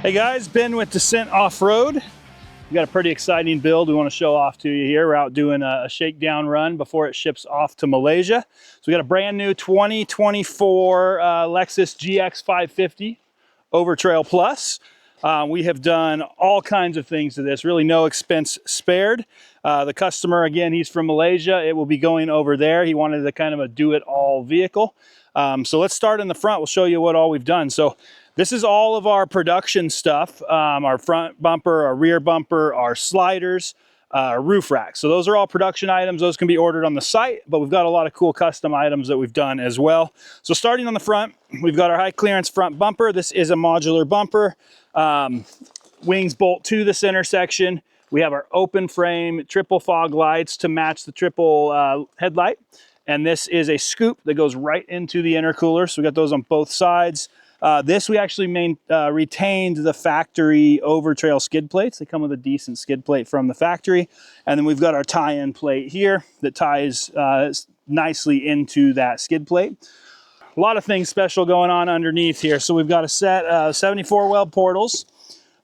Hey guys, Ben with Dissent Off-Road. We got a pretty exciting build we want to show off to you here. We're out doing a shakedown run before it ships off to Malaysia. So we got a brand new 2024 Lexus GX550 Trail Plus. We have done all kinds of things to this, really no expense spared. The customer, again, he's from Malaysia. It will be going over there. He wanted a kind of a do-it-all vehicle. So let's start in the front. We'll show you what all we've done. So this is all of our production stuff, our front bumper, our rear bumper, our sliders, our roof racks. So those are all production items. Those can be ordered on the site, but we've got a lot of cool custom items that we've done as well. So starting on the front, we've got our high clearance front bumper. This is a modular bumper. Wings bolt to this intersection. We have our open frame triple fog lights to match the triple headlight. And this is a scoop that goes right into the intercooler. So we got those on both sides. This we actually retained the factory over-trail skid plates. They come with a decent skid plate from the factory. And then we've got our tie-in plate here that ties nicely into that skid plate. A lot of things special going on underneath here. So we've got a set of 74 weld portals.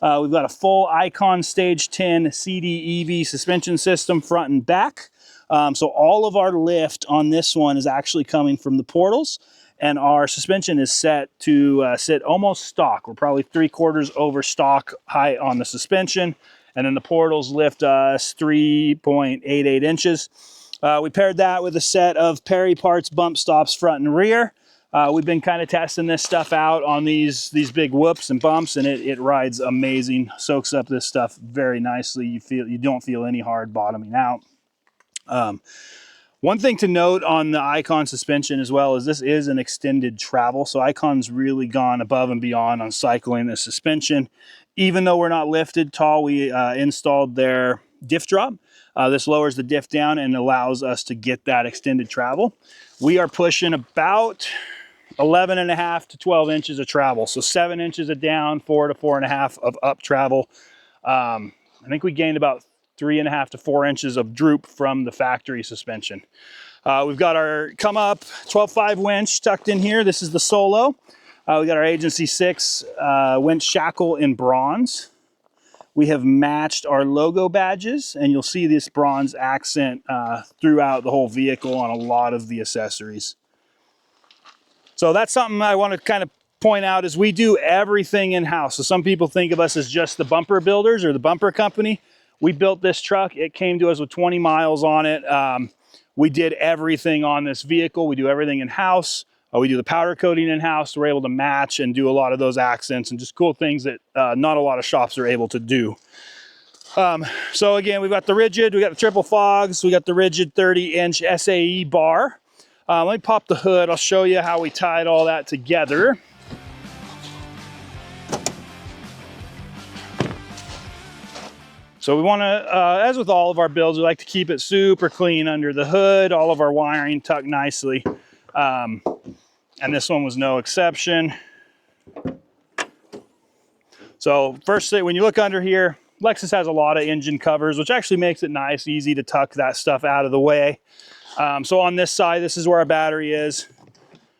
We've got a full Icon Stage 10 CD EV suspension system front and back. So all of our lift on this one is actually coming from the portals. And our suspension is set to sit almost stock. We're probably 3/4 over stock height on the suspension. And then the portals lift us 3.88 inches. We paired that with a set of Perry Parts bump stops front and rear. We've been kind of testing this stuff out on these big whoops and bumps, and it rides amazing. Soaks up this stuff very nicely. You don't feel any hard bottoming out. One thing to note on the Icon suspension as well is this is an extended travel. So Icon's really gone above and beyond on cycling the suspension. Even though we're not lifted tall, we installed their diff drop. This lowers the diff down and allows us to get that extended travel. We are pushing about 11.5 to 12 inches of travel. So 7 inches of down, 4 to 4.5 of up travel. I think we gained about 3.5 to 4 inches of droop from the factory suspension. We've got our come up 12.5 winch tucked in here. This is the Solo. We got our Agency 6 winch shackle in bronze. We have matched our logo badges, and you'll see this bronze accent throughout the whole vehicle on a lot of the accessories. So that's something I want to kind of point out is we do everything in-house. So some people think of us as just the bumper builders or the bumper company. We built this truck. It came to us with 20 miles on it. We did everything on this vehicle. We do everything in-house. We do the powder coating in-house. We're able to match and do a lot of those accents and just cool things that not a lot of shops are able to do. So again, we've got the rigid, we got the triple fogs, we got the rigid 30-inch SAE bar. Let me pop the hood. I'll show you how we tied all that together. So we want to, as with all of our builds, we like to keep it super clean under the hood, all of our wiring tucked nicely. And this one was no exception. So first thing, when you look under here, Lexus has a lot of engine covers, which actually makes it nice, easy to tuck that stuff out of the way. So on this side, this is where our battery is.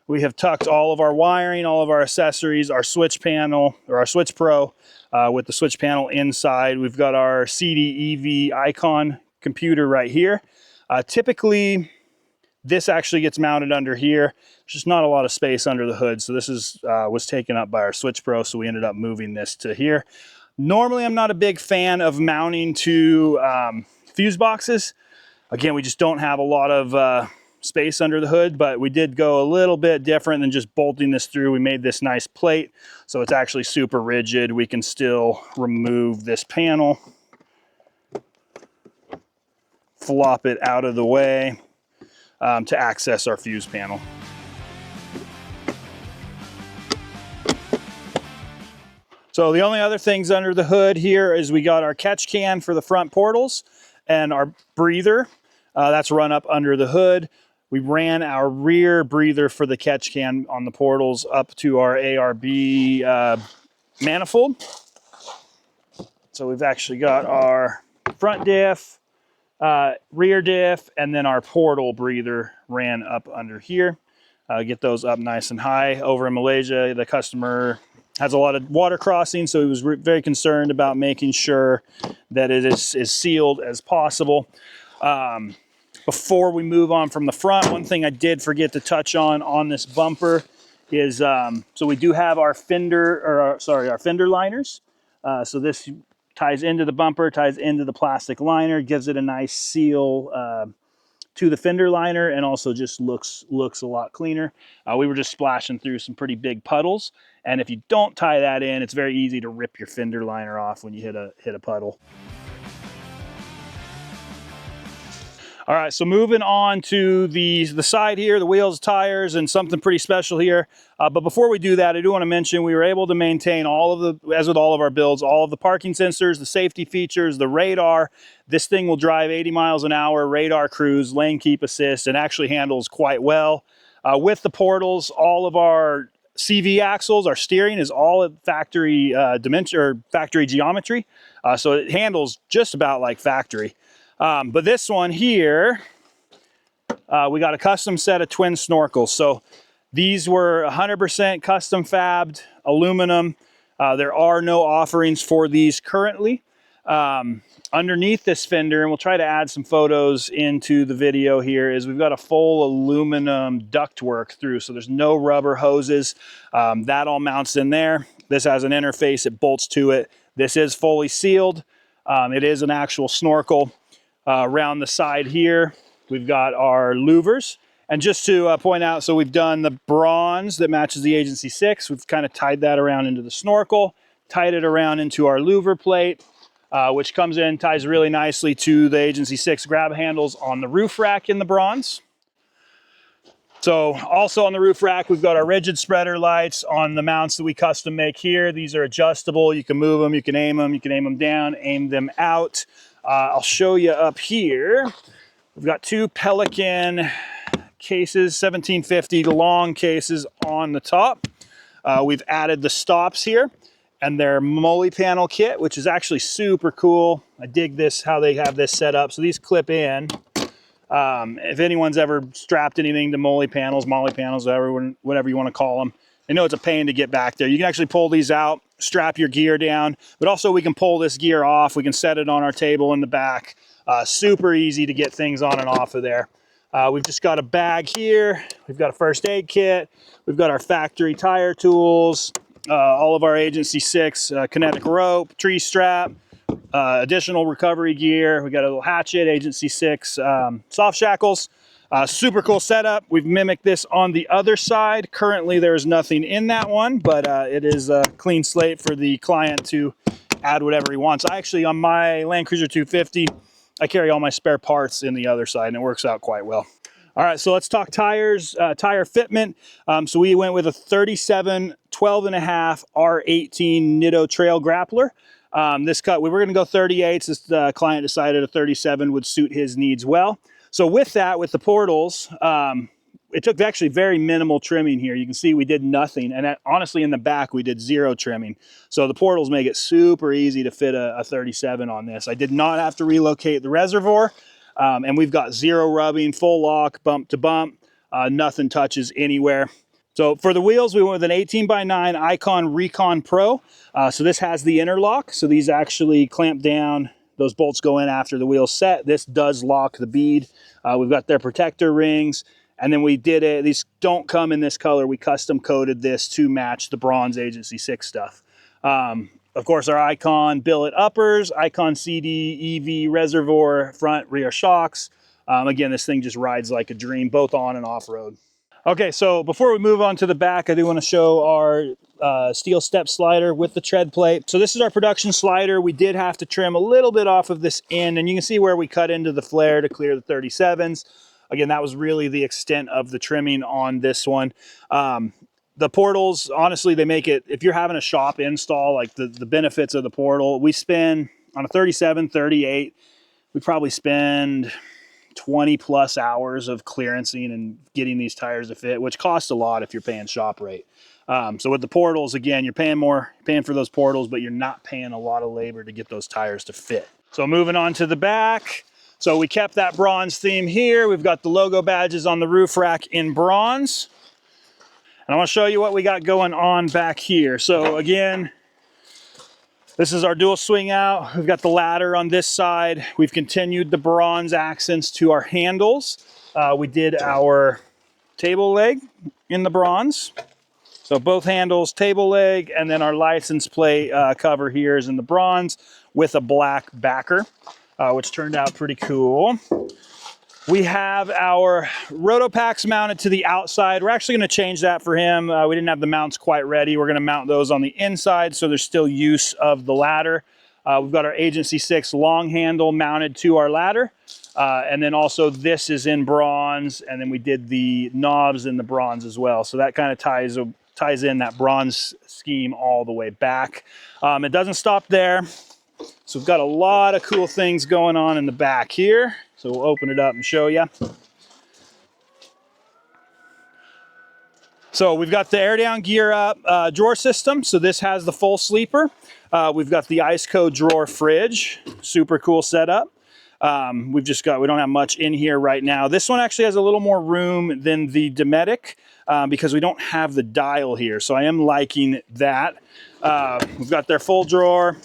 We have tucked all of our wiring, all of our accessories, our switch panel, or our Switch Pro with the switch panel inside. We've got our CD EV Icon computer right here. Typically, this actually gets mounted under here. There's just not a lot of space under the hood. So this was taken up by our Switch Pro, so we ended up moving this to here. Normally, I'm not a big fan of mounting to fuse boxes. Again, we just don't have a lot of space under the hood, but we did go a little bit different than just bolting this through. We made this nice plate, so it's actually super rigid. We can still remove this panel, flop it out of the way to access our fuse panel. So the only other things under the hood here is we got our catch can for the front portals and our breather. That's run up under the hood. We ran our rear breather for the catch can on the portals up to our ARB manifold. So we've actually got our front diff, rear diff, and then our portal breather ran up under here. get those up nice and high. Over in Malaysia, the customer has a lot of water crossing, so he was very concerned about making sure that it is sealed as possible. Before we move on from the front, one thing I did forget to touch on this bumper is, so we do have our fender, or our fender liners. So this ties into the bumper, ties into the plastic liner, gives it a nice seal to the fender liner, and also just looks a lot cleaner. We were just splashing through some pretty big puddles, and if you don't tie that in, it's very easy to rip your fender liner off when you hit a puddle. All right, so moving on to the side here, the wheels, tires, and something pretty special here. But before we do that, I do want to mention we were able to maintain all of the, as with all of our builds, all of the parking sensors, the safety features, the radar. This thing will drive 80 miles an hour, radar cruise, lane keep assist, and actually handles quite well. With the portals, all of our CV axles, our steering is all at factory dimension or factory geometry. So it handles just about like factory. But this one here, we got a custom set of twin snorkels. So these were 100% custom fabbed aluminum. There are no offerings for these currently. Underneath this fender, and we'll try to add some photos into the video here, is we've got a full aluminum ductwork through. So there's no rubber hoses. That all mounts in there. This has an interface, it bolts to it. This is fully sealed. It is an actual snorkel. Around the side here, we've got our louvers. And just to point out, so we've done the bronze that matches the Agency 6. We've kind of tied that around into the snorkel, tied it around into our louver plate, which comes in, ties really nicely to the Agency 6 grab handles on the roof rack in the bronze. So also on the roof rack, we've got our rigid spreader lights on the mounts that we custom make here. These are adjustable. You can move them, you can aim them down, aim them out. I'll show you up here. We've got two Pelican cases, 1750 long cases on the top. We've added the stops here and their mully panel kit, which is actually super cool. I dig this, how they have this set up. So these clip in. If anyone's ever strapped anything to molly panels, whatever you want to call them, I know it's a pain to get back there. You can actually pull these out, strap your gear down, but also we can pull this gear off. We can set it on our table in the back. Super easy to get things on and off of there. We've just got a bag here. We've got a first aid kit. We've got our factory tire tools, all of our Agency 6 kinetic rope, tree strap, additional recovery gear. We got a little hatchet, Agency 6 soft shackles. Super cool setup. We've mimicked this on the other side. Currently there's nothing in that one, but it is a clean slate for the client to add whatever he wants. I actually, on my Land Cruiser 250, I carry all my spare parts in the other side and it works out quite well. All right, so let's talk tires, tire fitment. So we went with a 37 12.5 R18 Nitto Trail Grappler. This cut, we were gonna go 38s. This client decided a 37 would suit his needs well. So with that, with the portals, it took actually very minimal trimming here. You can see we did nothing. And honestly, in the back, we did zero trimming. So the portals make it super easy to fit a 37 on this. I did not have to relocate the reservoir. And we've got zero rubbing, full lock, bump to bump. Nothing touches anywhere. So for the wheels, we went with an 18x9 Icon Recon Pro. So this has the interlock. So these actually clamp down. Those bolts go in after the wheel's set. This does lock the bead. We've got their protector rings. And then we did it. These don't come in this color. We custom coated this to match the bronze Agency 6 stuff. Of course, our Icon billet uppers, Icon CD, EV reservoir, front, rear shocks. Again, this thing just rides like a dream, both on and off road. Okay, so before we move on to the back, I do want to show our steel step slider with the tread plate. So this is our production slider. We did have to trim a little bit off of this end, and you can see where we cut into the flare to clear the 37s. Again, that was really the extent of the trimming on this one. The portals, honestly, they make it, if you're having a shop install, like the benefits of the portal, we spend on a 37, 38, we probably spend 20 plus hours of clearancing and getting these tires to fit, which costs a lot if you're paying shop rate. So with the portals, again, you're paying for those portals, but you're not paying a lot of labor to get those tires to fit. So moving on to the back. So we kept that bronze theme here. We've got the logo badges on the roof rack in bronze. And I want to show you what we got going on back here. So again, this is our dual swing out. We've got the ladder on this side. We've continued the bronze accents to our handles. We did our table leg in the bronze. So both handles, table leg, and then our license plate cover here is in the bronze with a black backer, which turned out pretty cool. We have our Rotopacks mounted to the outside. We're actually going to change that for him. We didn't have the mounts quite ready. We're going to mount those on the inside, so there's still use of the ladder. We've got our Agency 6 long handle mounted to our ladder. And then also this is in bronze, and then we did the knobs in the bronze as well. So that kind of ties in that bronze scheme all the way back. It doesn't stop there. So we've got a lot of cool things going on in the back here. So we'll open it up and show you. So we've got the air down gear up drawer system. So this has the full sleeper. We've got the ice cold drawer fridge. Super cool setup. We don't have much in here right now. This one actually has a little more room than the Dometic because we don't have the dial here. So I am liking that. We've got their full drawer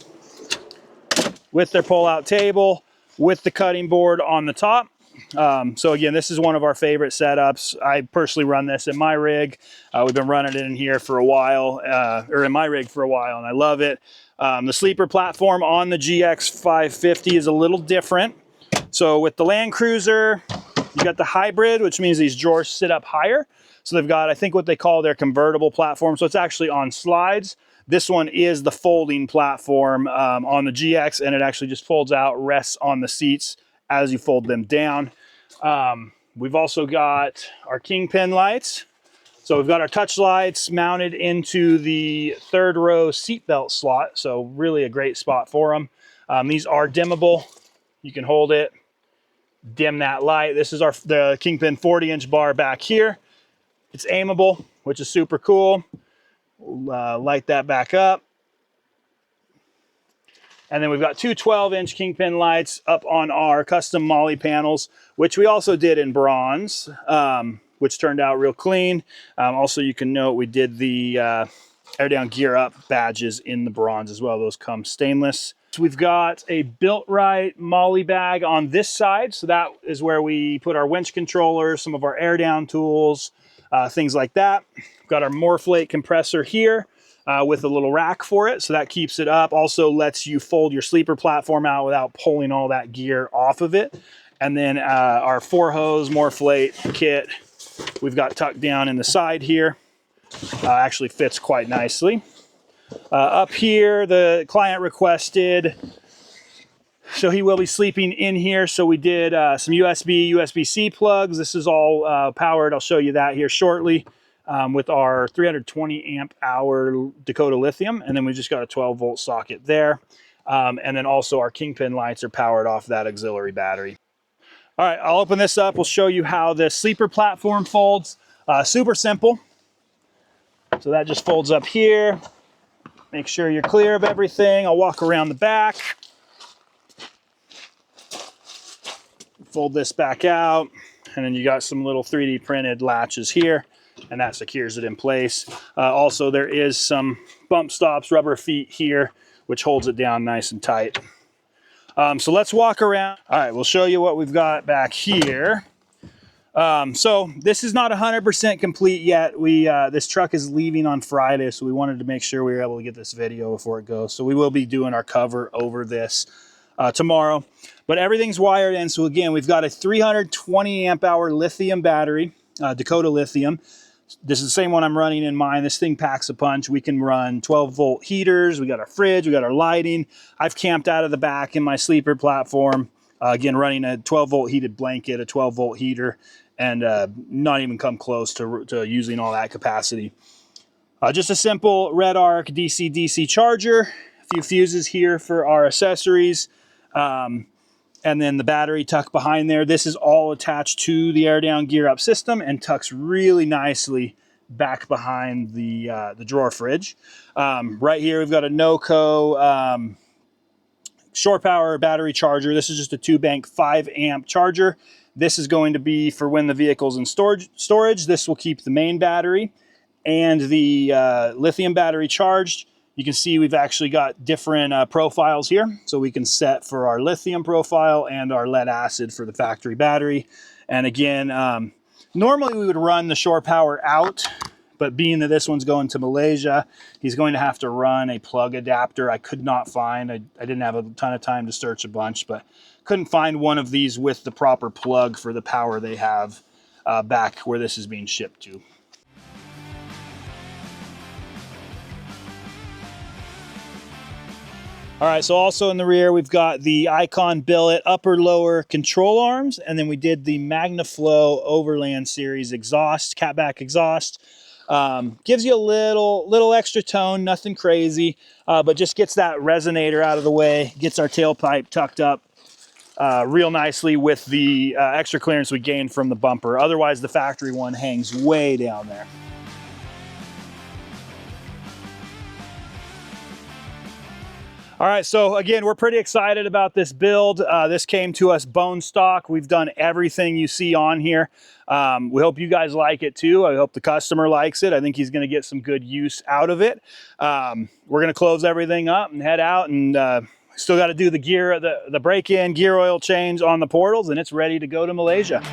with their pull-out table, with the cutting board on the top. So again, this is one of our favorite setups. I personally run this in my rig. We've been running it in here for a while, or in my rig for a while, and I love it. The sleeper platform on the GX550 is a little different. So with the Land Cruiser, you got the hybrid, which means these drawers sit up higher. So they've got, I think, what they call their convertible platform. So it's actually on slides. This one is the folding platform on the GX, and it actually just folds out, rests on the seats as you fold them down. We've also got our Kingpin lights. So we've got our touch lights mounted into the third row seatbelt slot. So really a great spot for them. These are dimmable. You can hold it, dim that light. This is the Kingpin 40-inch bar back here. It's aimable, which is super cool. We'll light that back up. And then we've got two 12-inch Kingpin lights up on our custom Molly panels, which we also did in bronze, which turned out real clean. Also, you can note we did the air down gear up badges in the bronze as well. Those come stainless. So we've got a built right Molly bag on this side. So that is where we put our winch controller, some of our air down tools, things like that. We've got our Morphlate compressor here. With a little rack for it, so that keeps it up. Also lets you fold your sleeper platform out without pulling all that gear off of it. And then our 4-hose Morphlate kit we've got tucked down in the side here. Actually fits quite nicely. Up here, the client requested, so he will be sleeping in here. So we did some USB-C plugs. This is all powered. I'll show you that here shortly. With our 320 amp hour Dakota lithium, and then we just got a 12-volt socket there. And then also our Kingpin lights are powered off that auxiliary battery. All right, I'll open this up. We'll show you how the sleeper platform folds. Super simple. So that just folds up here. Make sure you're clear of everything. I'll walk around the back. Fold this back out, and then you got some little 3D printed latches here, and that secures it in place. Also, there is some bump stops, rubber feet here, which holds it down nice and tight. So let's walk around. All right, we'll show you what we've got back here. So this is not 100% complete yet. This truck is leaving on Friday, so we wanted to make sure we were able to get this video before it goes. So we will be doing our cover over this tomorrow. But everything's wired in. So again, we've got a 320 amp hour lithium battery, Dakota lithium. This is the same one I'm running in mine. This thing packs a punch. We can run 12-volt heaters. We got our fridge. We got our lighting. I've camped out of the back in my sleeper platform. Again, running a 12-volt heated blanket, a 12-volt heater, and not even come close to using all that capacity. Just a simple red arc DC-DC charger. A few fuses here for our accessories. And then the battery tucked behind there. This is all attached to the air down gear up system and tucks really nicely back behind the drawer fridge. Right here, we've got a NOCO shore power battery charger. This is just a 2-bank 5-amp charger. This is going to be for when the vehicle's in storage. This will keep the main battery and the lithium battery charged. You can see we've actually got different profiles here. So we can set for our lithium profile and our lead acid for the factory battery. And again, normally we would run the shore power out, but being that this one's going to Malaysia, he's going to have to run a plug adapter. I could not find, I didn't have a ton of time to search a bunch, but couldn't find one of these with the proper plug for the power they have back where this is being shipped to. All right, so also in the rear, we've got the Icon billet upper lower control arms, and then we did the MagnaFlow Overland Series exhaust, catback exhaust. Gives you a little extra tone, nothing crazy, but just gets that resonator out of the way, gets our tailpipe tucked up real nicely with the extra clearance we gained from the bumper. Otherwise, the factory one hangs way down there. All right, so again, we're pretty excited about this build. This came to us bone stock. We've done everything you see on here. We hope you guys like it too. I hope the customer likes it. I think he's gonna get some good use out of it. We're gonna close everything up and head out, and still gotta do the gear, the break-in gear oil change on the portals, and it's ready to go to Malaysia.